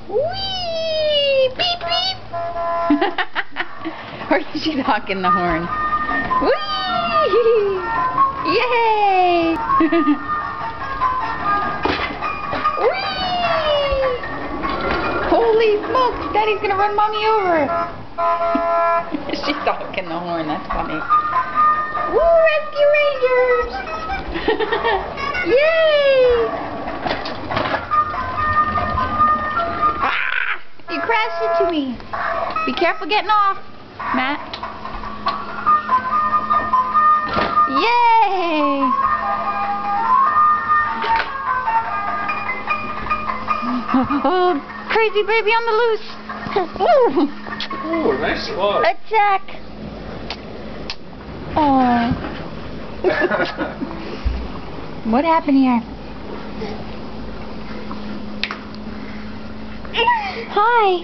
Whee! Beep beep! Or she's honking the horn. Whee! Yay! Whee! Holy smokes! Daddy's gonna run Mommy over. She's honking the horn. That's funny. Woo! Rescue Rangers! Yay! You crashed into me. Be careful getting off, Matt. Yay! Oh, crazy baby on the loose. Ooh. Ooh, nice slide. Attack. Oh. What happened here? Hi.